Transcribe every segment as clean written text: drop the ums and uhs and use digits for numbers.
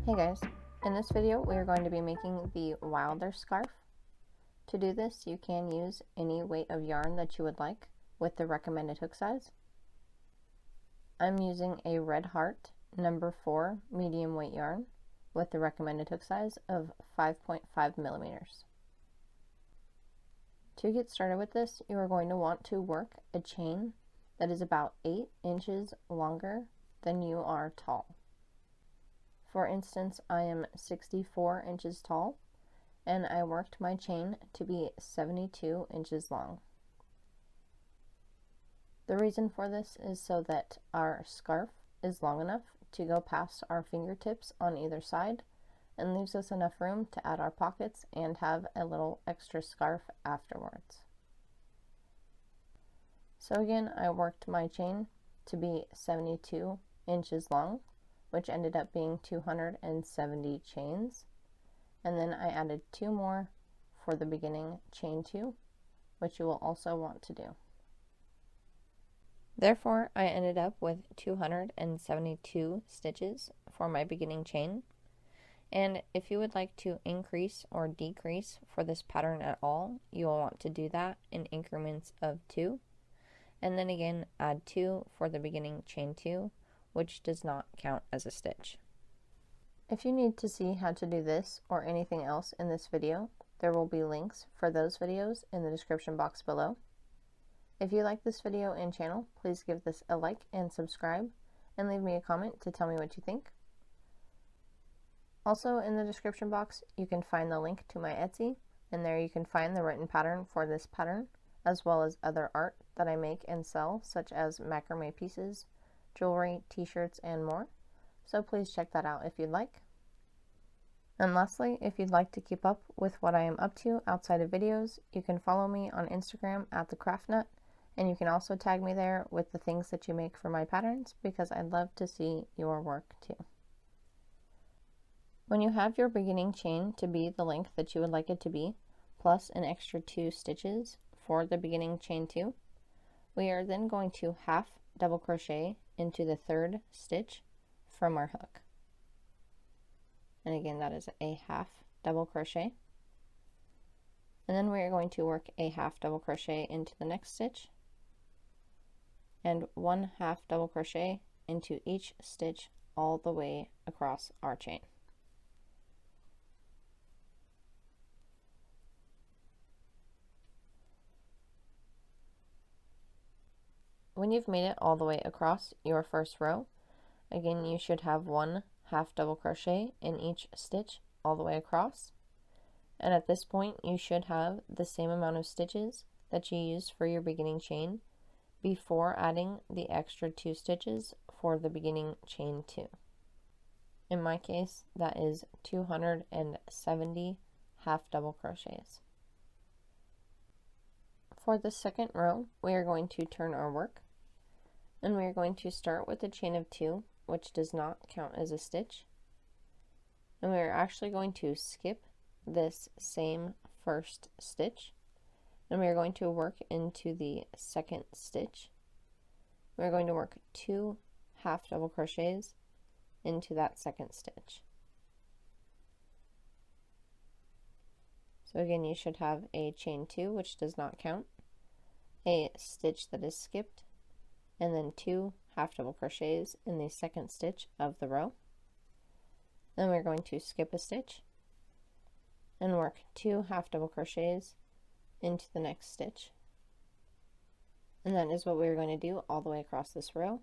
Hey guys, in this video we are going to be making the Wilder scarf. To do this you can use any weight of yarn that you would like with the recommended hook size. I'm using a Red Heart number 4 medium weight yarn with the recommended hook size of 5.5 millimeters. To get started with this, you are going to want to work a chain that is about 8 inches longer than you are tall. For instance, I am 64 inches tall, and I worked my chain to be 72 inches long. The reason for this is so that our scarf is long enough to go past our fingertips on either side, and leaves us enough room to add our pockets and have a little extra scarf afterwards. So again, I worked my chain to be 72 inches long, which ended up being 270 chains, and then I added 2 more for the beginning chain 2, which you will also want to do. Therefore, I ended up with 272 stitches for my beginning chain, and if you would like to increase or decrease for this pattern at all, you will want to do that in increments of 2, and then again add 2 for the beginning chain 2, which does not count as a stitch. If you need to see how to do this or anything else in this video, there will be links for those videos in the description box below. If you like this video and channel, please give this a like and subscribe, and leave me a comment to tell me what you think. Also in the description box, you can find the link to my Etsy, and there you can find the written pattern for this pattern, as well as other art that I make and sell, such as macrame pieces, jewelry, t-shirts, and more. So please check that out if you'd like. And lastly, if you'd like to keep up with what I am up to outside of videos, you can follow me on Instagram at @thecraftnut, and you can also tag me there with the things that you make for my patterns, because I'd love to see your work too. When you have your beginning chain to be the length that you would like it to be, plus an extra 2 stitches for the beginning chain 2, we are then going to half double crochet into the 3rd stitch from our hook. And again, that is a half double crochet. And then we are going to work a half double crochet into the next stitch, and 1 half double crochet into each stitch all the way across our chain. When you've made it all the way across your first row, again, you should have 1 half double crochet in each stitch all the way across. And at this point, you should have the same amount of stitches that you used for your beginning chain before adding the extra 2 stitches for the beginning chain 2. In my case, that is 270 half double crochets. For the second row, we are going to turn our work, and we are going to start with a chain of 2, which does not count as a stitch, and we are actually going to skip this same first stitch, and we are going to work into the 2nd stitch. We're going to work 2 half double crochets into that 2nd stitch. So again, you should have a chain 2, which does not count, a stitch that is skipped, and then 2 half double crochets in the 2nd stitch of the row. Then we're going to skip a stitch and work 2 half double crochets into the next stitch. And that is what we're going to do all the way across this row,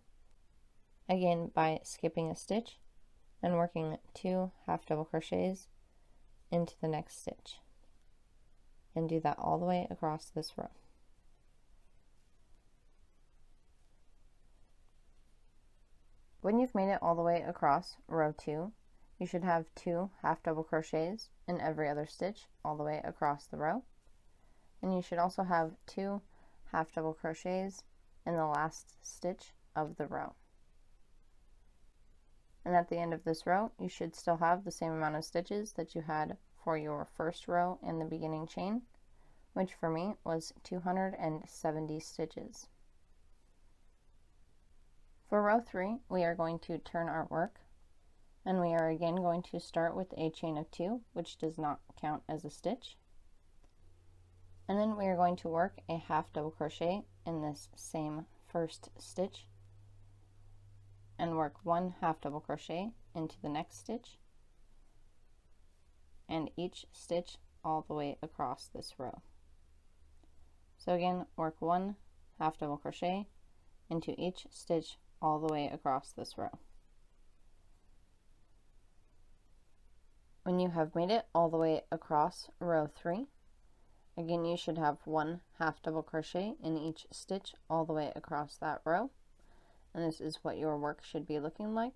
again by skipping a stitch and working 2 half double crochets into the next stitch, and do that all the way across this row. When you've made it all the way across row 2, you should have 2 half double crochets in every other stitch all the way across the row, and you should also have 2 half double crochets in the last stitch of the row. And at the end of this row, you should still have the same amount of stitches that you had for your first row in the beginning chain, which for me was 270 stitches. For row 3, we are going to turn our work, And we are again going to start with a chain of 2, which does not count as a stitch. And then we are going to work a half double crochet in this same first stitch and work 1 half double crochet into the next stitch and each stitch all the way across this row. So again, work 1 half double crochet into each stitch all the way across this row. When you have made it all the way across row 3, again you should have 1 half double crochet in each stitch all the way across that row, and this is what your work should be looking like.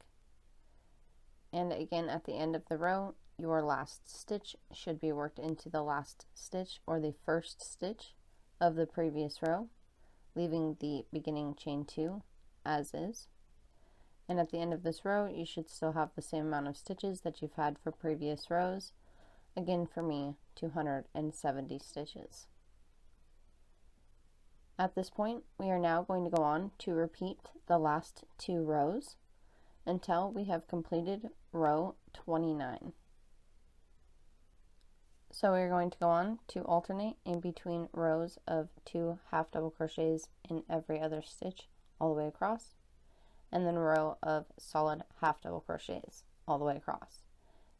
And again, at the end of the row, your last stitch should be worked into the last stitch or the first stitch of the previous row, leaving the beginning chain 2 as is. And at the end of this row, you should still have the same amount of stitches that you've had for previous rows. Again, for me, 270 stitches. At this point, we are now going to go on to repeat the last 2 rows until we have completed row 29. So we're going to go on to alternate in between rows of 2 half double crochets in every other stitch all the way across, and then a row of solid half double crochets all the way across.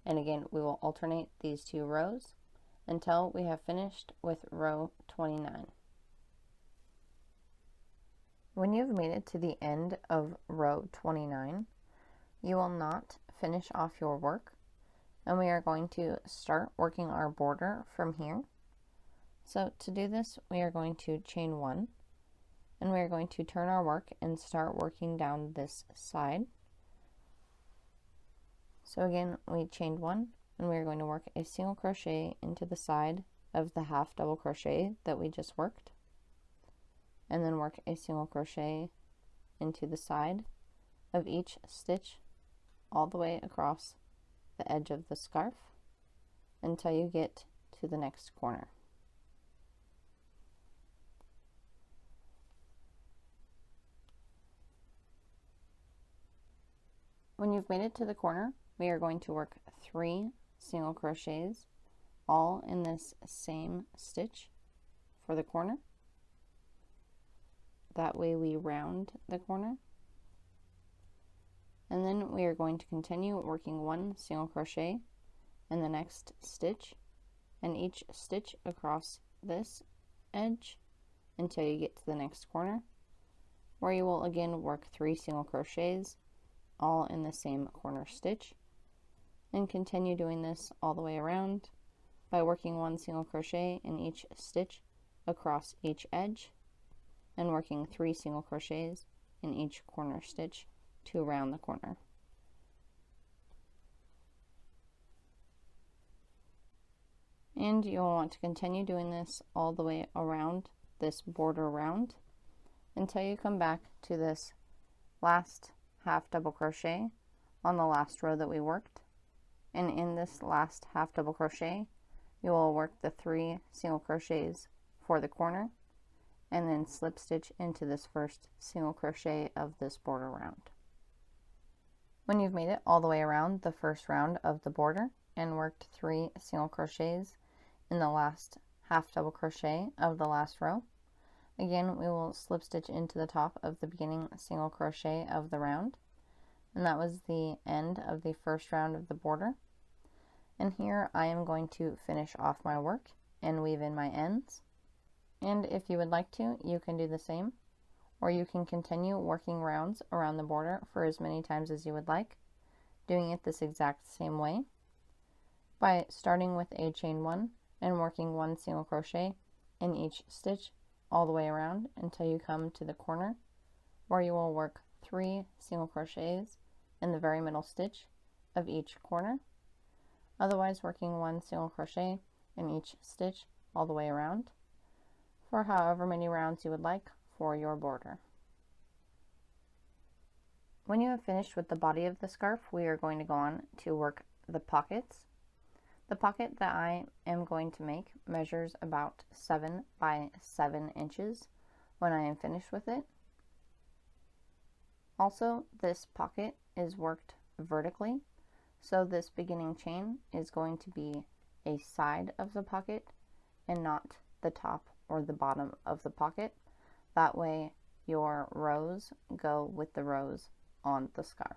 And again, we will alternate these 2 rows until we have finished with row 29. When you've made it to the end of row 29, you will not finish off your work, and we are going to start working our border from here. So to do this, we are going to chain 1, and we are going to turn our work and start working down this side. So again, we chained 1, and we are going to work a single crochet into the side of the half double crochet that we just worked, and then work a single crochet into the side of each stitch all the way across the edge of the scarf until you get to the next corner. When you've made it to the corner, we are going to work 3 single crochets all in this same stitch for the corner. That way we round the corner. And then we are going to continue working 1 single crochet in the next stitch and each stitch across this edge until you get to the next corner, where you will again work 3 single crochets all in the same corner stitch, and continue doing this all the way around by working 1 single crochet in each stitch across each edge and working 3 single crochets in each corner stitch to round the corner. And you'll want to continue doing this all the way around this border round until you come back to this last half double crochet on the last row that we worked. And in this last half double crochet, you will work the 3 single crochets for the corner and then slip stitch into this first single crochet of this border round. When you've made it all the way around the first round of the border and worked 3 single crochets in the last half double crochet of the last row, again we will slip stitch into the top of the beginning single crochet of the round, and that was the end of the first round of the border. And here I am going to finish off my work and weave in my ends, and if you would like to, you can do the same, or you can continue working rounds around the border for as many times as you would like, doing it this exact same way by starting with a chain 1 and working 1 single crochet in each stitch all the way around until you come to the corner, where you will work 3 single crochets in the very middle stitch of each corner, otherwise working 1 single crochet in each stitch all the way around for however many rounds you would like for your border. When you have finished with the body of the scarf, we are going to go on to work the pockets. The pocket that I am going to make measures about 7 by 7 inches when I am finished with it. Also, this pocket is worked vertically, So this beginning chain is going to be a side of the pocket and not the top or the bottom of the pocket. That way your rows go with the rows on the scarf.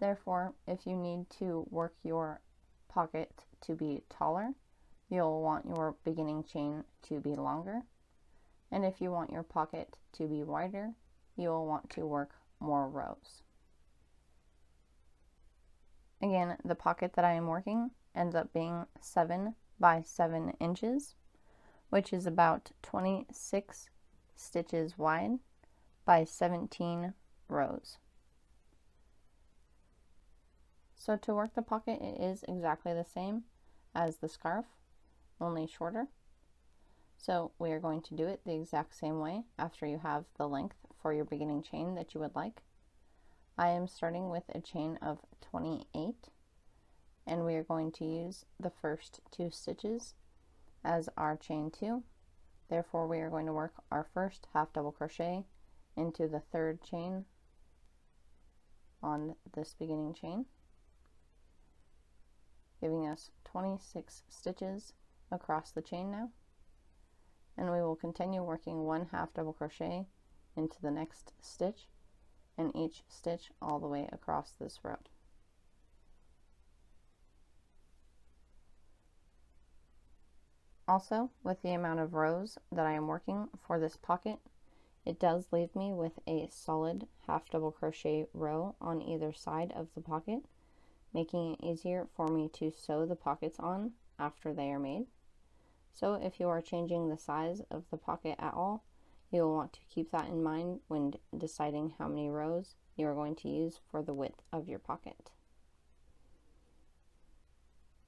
Therefore, if you need to work your pocket to be taller, you'll want your beginning chain to be longer. And if you want your pocket to be wider, you'll want to work more rows. Again, the pocket that I am working ends up being 7 by 7 inches, which is about 26 stitches wide by 17 rows. So to work the pocket, it is exactly the same as the scarf, only shorter. So we are going to do it the exact same way after you have the length for your beginning chain that you would like. I am starting with a chain of 28, and we are going to use the first 2 stitches as our chain 2. Therefore, we are going to work our first half double crochet into the 3rd chain on this beginning chain, giving us 26 stitches across the chain now. And we will continue working 1 half double crochet into the next stitch and each stitch all the way across this row. Also, with the amount of rows that I am working for this pocket, it does leave me with a solid half double crochet row on either side of the pocket, making it easier for me to sew the pockets on after they are made. So if you are changing the size of the pocket at all, you will want to keep that in mind when deciding how many rows you are going to use for the width of your pocket.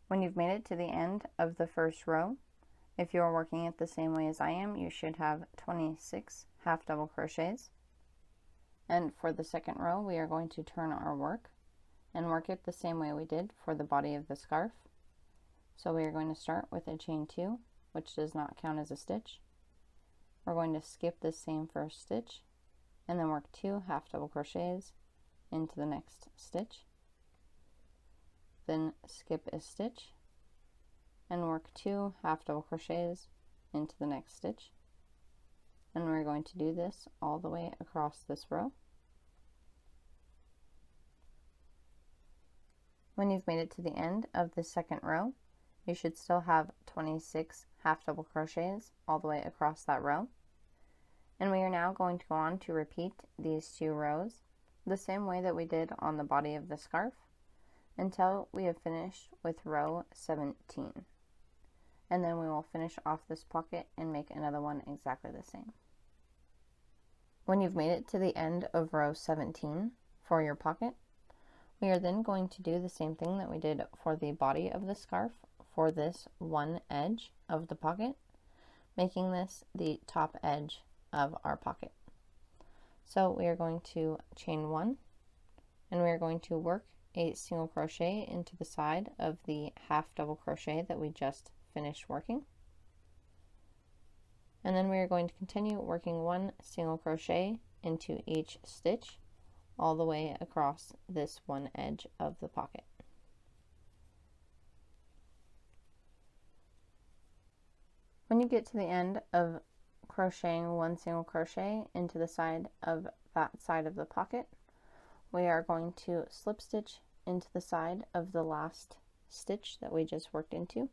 When you've made it to the end of the first row, if you are working it the same way as I am, you should have 26 half double crochets. And for the second row, we are going to turn our work and work it the same way we did for the body of the scarf. So we are going to start with a chain 2, which does not count as a stitch. We're going to skip this same first stitch and then work 2 half double crochets into the next stitch, then skip a stitch and work 2 half double crochets into the next stitch, and we're going to do this all the way across this row. When you've made it to the end of the second row, you should still have 26 half double crochets all the way across that row. And we are now going to go on to repeat these 2 rows the same way that we did on the body of the scarf until we have finished with row 17. And then we will finish off this pocket and make another one exactly the same. When you've made it to the end of row 17 for your pocket, we are then going to do the same thing that we did for the body of the scarf for this one edge of the pocket, making this the top edge of our pocket. So we are going to chain 1, and we are going to work a single crochet into the side of the half double crochet that we just finished working. And then we are going to continue working 1 single crochet into each stitch all the way across this one edge of the pocket. When you get to the end of crocheting 1 single crochet into the side of that side of the pocket, we are going to slip stitch into the side of the last stitch that we just worked into.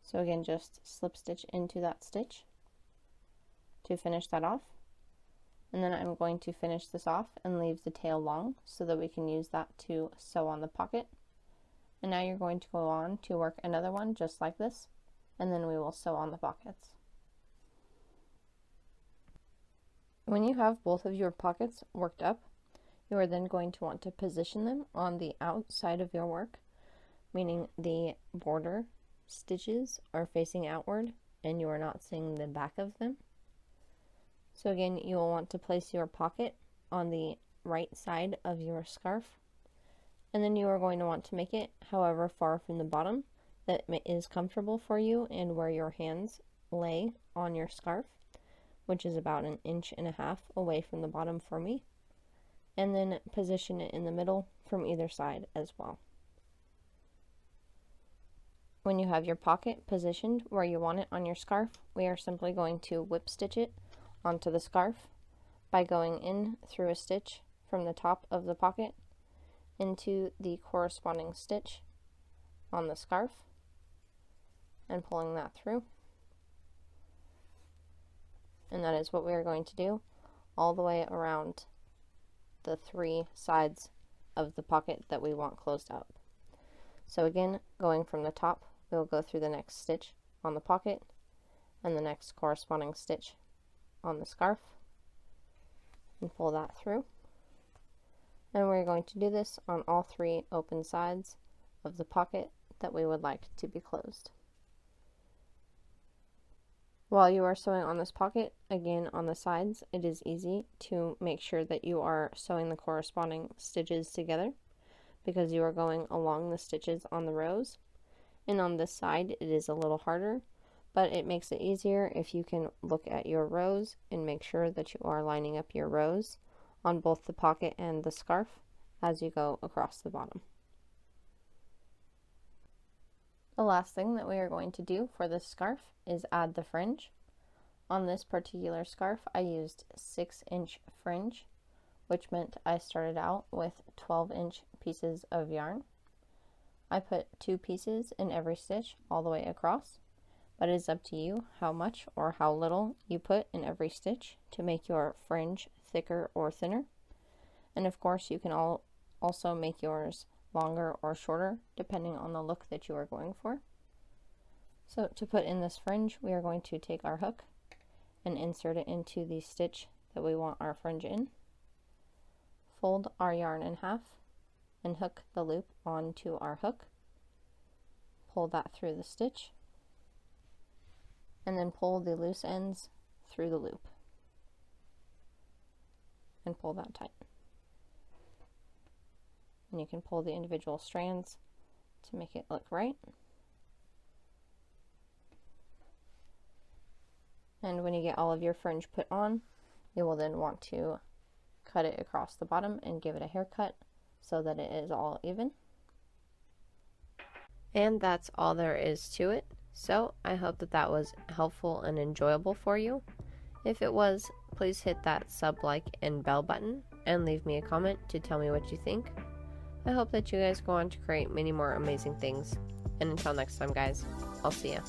So again, just slip stitch into that stitch to finish that off. And then I'm going to finish this off and leave the tail long so that we can use that to sew on the pocket. And now you're going to go on to work another one just like this, and then we will sew on the pockets. When you have both of your pockets worked up, you are then going to want to position them on the outside of your work, meaning the border stitches are facing outward and you are not seeing the back of them. So again, you will want to place your pocket on the right side of your scarf, and then you are going to want to make it however far from the bottom that is comfortable for you and where your hands lay on your scarf, which is about 1.5 inches away from the bottom for me. and then position it in the middle from either side as well. When you have your pocket positioned where you want it on your scarf, we are simply going to whip stitch it onto the scarf by going in through a stitch from the top of the pocket into the corresponding stitch on the scarf and pulling that through. And that is what we are going to do all the way around the 3 sides of the pocket that we want closed up. So again, going from the top, we will go through the next stitch on the pocket and the next corresponding stitch on the scarf and pull that through. And we're going to do this on all 3 open sides of the pocket that we would like to be closed. While you are sewing on this pocket, again on the sides, it is easy to make sure that you are sewing the corresponding stitches together because you are going along the stitches on the rows. And on this side, it is a little harder, but it makes it easier if you can look at your rows and make sure that you are lining up your rows on both the pocket and the scarf as you go across the bottom. The last thing that we are going to do for this scarf is add the fringe. On this particular scarf, I used 6-inch fringe, which meant I started out with 12-inch pieces of yarn. I put 2 pieces in every stitch all the way across, but it is up to you how much or how little you put in every stitch to make your fringe thicker or thinner. And of course, you can also make yours longer or shorter depending on the look that you are going for. So to put in this fringe, we are going to take our hook and insert it into the stitch that we want our fringe in. Fold our yarn in half and hook the loop onto our hook. Pull that through the stitch and then pull the loose ends through the loop and pull that tight. And you can pull the individual strands to make it look right. And when you get all of your fringe put on, you will then want to cut it across the bottom and give it a haircut so that it is all even. And that's all there is to it. So I hope that that was helpful and enjoyable for you. If it was, please hit that sub, like, and bell button and leave me a comment to tell me what you think. I hope that you guys go on to create many more amazing things. And until next time, guys, I'll see ya.